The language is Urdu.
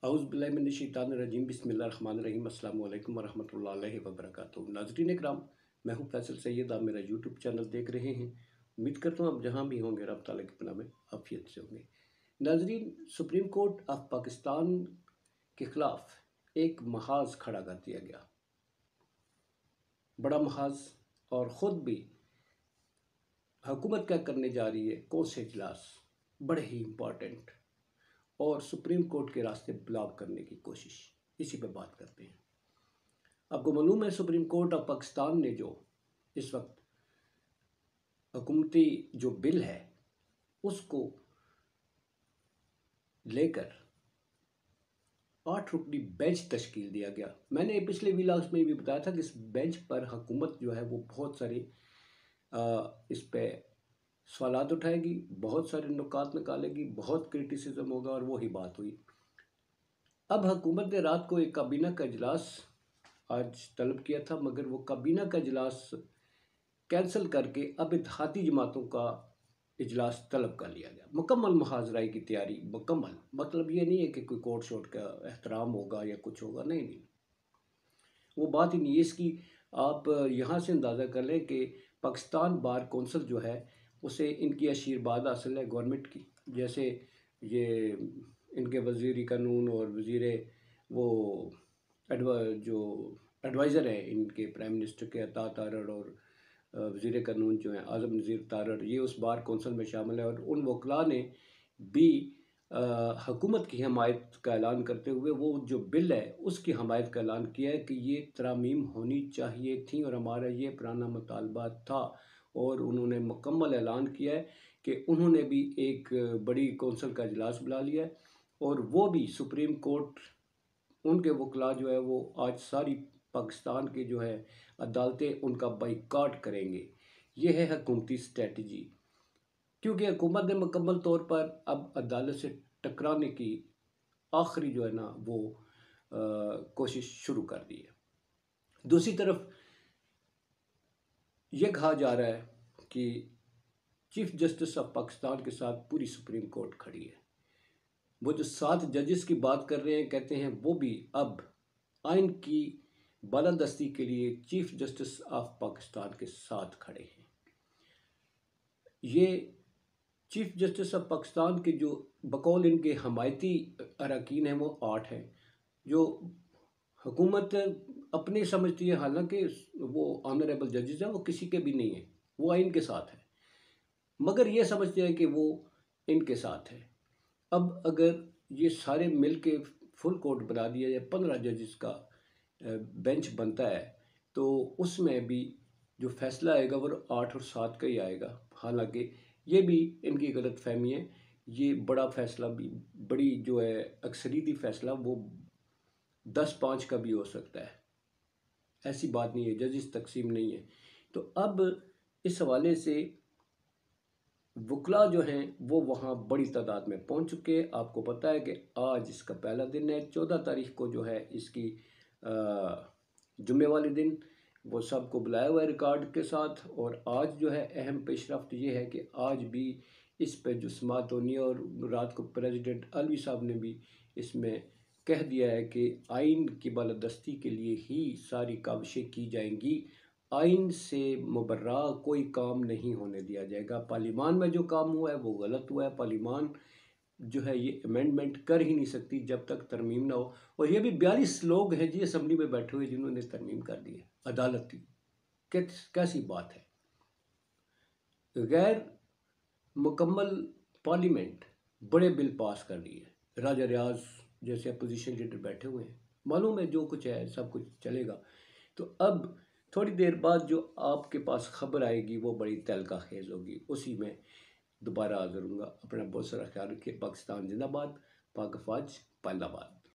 اعوذ باللہ من الشیطان الرجیم بسم اللہ الرحمن الرحیم السلام علیکم ورحمۃ اللہ وبرکاتہ۔ ناظرین اکرام، میں ہوں فیصل سید، آپ میرا یوٹیوب چینل دیکھ رہے ہیں۔ امید کرتا ہوں آپ جہاں بھی ہوں گے رب تعالیٰ کی پناہ میں عافیت سے ہوں گے۔ ناظرین، سپریم کورٹ آف پاکستان کے خلاف ایک محاذ کھڑا کر دیا گیا، بڑا محاذ، اور خود بھی حکومت کیا کرنے جا رہی ہے، کون سے اجلاس بڑے ہی امپورٹنٹ، اور سپریم کورٹ کے راستے بلاک کرنے کی کوشش، اسی پہ بات کرتے ہیں۔ آپ کو معلوم ہے سپریم کورٹ آف پاکستان نے جو اس وقت حکومتی جو بل ہے اس کو لے کر 8 رکنی بینچ تشکیل دیا گیا۔ میں نے پچھلے ویلاگز میں بھی بتایا تھا کہ اس بینچ پر حکومت جو ہے وہ بہت سارے اس پہ سوالات اٹھائے گی، بہت سارے نکات نکالے گی، بہت کرٹیسزم ہوگا، اور وہی بات ہوئی۔ اب حکومت نے رات کو ایک کابینہ کا اجلاس آج طلب کیا تھا، مگر وہ کابینہ کا اجلاس کینسل کر کے اب اتحادی جماعتوں کا اجلاس طلب کر لیا گیا۔ مکمل محاذرائی کی تیاری، مکمل، مطلب یہ نہیں ہے کہ کوئی کورٹ شورٹ کا احترام ہوگا یا کچھ ہوگا، نہیں، وہ بات ہی نہیں ہے۔ اس کی آپ یہاں سے اندازہ کر لیں کہ پاکستان بار کونسل جو ہے اسے ان کی آشیرواد حاصل ہے گورنمنٹ کی، جیسے یہ ان کے وزیر قانون اور وزیر وہ جو ایڈوائزر ہیں ان کے پرائم منسٹر کے عطا تارڑ، اور وزیر قانون جو ہیں اعظم نذیر تارڑ، یہ اس بار کونسل میں شامل ہے، اور ان وکلاء نے بھی حکومت کی حمایت کا اعلان کرتے ہوئے وہ جو بل ہے اس کی حمایت کا اعلان کیا ہے کہ یہ ترامیم ہونی چاہیے تھیں اور ہمارا یہ پرانا مطالبہ تھا، اور انہوں نے مکمل اعلان کیا ہے کہ انہوں نے بھی ایک بڑی کونسل کا اجلاس بلا لیا ہے، اور وہ بھی سپریم کورٹ، ان کے وکلاء جو ہے وہ آج ساری پاکستان کے جو ہے عدالتیں ان کا بائیکاٹ کریں گے۔ یہ ہے حکومتی اسٹریٹجی، کیونکہ حکومت نے مکمل طور پر اب عدالت سے ٹکرانے کی آخری جو ہے نا وہ کوشش شروع کر دی ہے۔ دوسری طرف یہ کہا جا رہا ہے کہ چیف جسٹس آف پاکستان کے ساتھ پوری سپریم کورٹ کھڑی ہے۔ وہ جو 7 ججز کی بات کر رہے ہیں، کہتے ہیں وہ بھی اب آئین کی بالادستی کے لیے چیف جسٹس آف پاکستان کے ساتھ کھڑے ہیں۔ یہ چیف جسٹس آف پاکستان کے جو بقول ان کے حمایتی اراکین ہیں وہ 8 ہیں، جو حکومت اپنی سمجھتی ہے، حالانکہ وہ آنریبل ججز ہیں، وہ کسی کے بھی نہیں ہیں، وہ آئین کے ساتھ ہیں، مگر یہ سمجھتے ہیں کہ وہ ان کے ساتھ ہے۔ اب اگر یہ سارے مل کے فل کورٹ بنا دیا جائے، 15 ججز کا بینچ بنتا ہے، تو اس میں بھی جو فیصلہ آئے گا وہ 8 اور 7 کا ہی آئے گا۔ حالانکہ یہ بھی ان کی غلط فہمی ہے، یہ بڑا فیصلہ بھی، بڑی جو ہے اکثریتی فیصلہ وہ 10-5 کا بھی ہو سکتا ہے، ایسی بات نہیں ہے، ججز تقسیم نہیں ہے۔ تو اب اس حوالے سے وکلاء جو ہیں وہ وہاں بڑی تعداد میں پہنچ چکے ہیں۔ آپ کو پتہ ہے کہ آج اس کا پہلا دن ہے، 14 تاریخ کو جو ہے اس کی جمعے والے دن وہ سب کو بلایا ہوا ہے ریکارڈ کے ساتھ، اور آج جو ہے اہم پیش رفت یہ ہے کہ آج بھی اس پہ جو سماعت ہونی ہے، اور رات کو پریزیڈنٹ علوی صاحب نے بھی اس میں کہہ دیا ہے کہ آئین کی بالادستی کے لیے ہی ساری کاوشیں کی جائیں گی، آئین سے مبرہ کوئی کام نہیں ہونے دیا جائے گا۔ پارلیمان میں جو کام ہوا ہے وہ غلط ہوا ہے، پارلیمان جو ہے یہ امینڈمنٹ کر ہی نہیں سکتی جب تک ترمیم نہ ہو، اور یہ بھی 42 لوگ ہیں جی اسمبلی میں بیٹھے ہوئے جنہوں نے ترمیم کر دی ہے، عدالت کی کیسی بات ہے۔ غیر مکمل پارلیمنٹ بڑے بل پاس کر رہی ہے، راجہ ریاض جیسے اپوزیشن لیڈر بیٹھے ہوئے ہیں، معلوم ہے جو کچھ ہے سب کچھ چلے گا۔ تو اب تھوڑی دیر بعد جو آپ کے پاس خبر آئے گی وہ بڑی تہلکہ خیز ہوگی، اسی میں دوبارہ حاضر ہوں گا۔ اپنا بہت سارا خیال رکھیے۔ پاکستان زندہ باد، پاک افواج پائندہ باد۔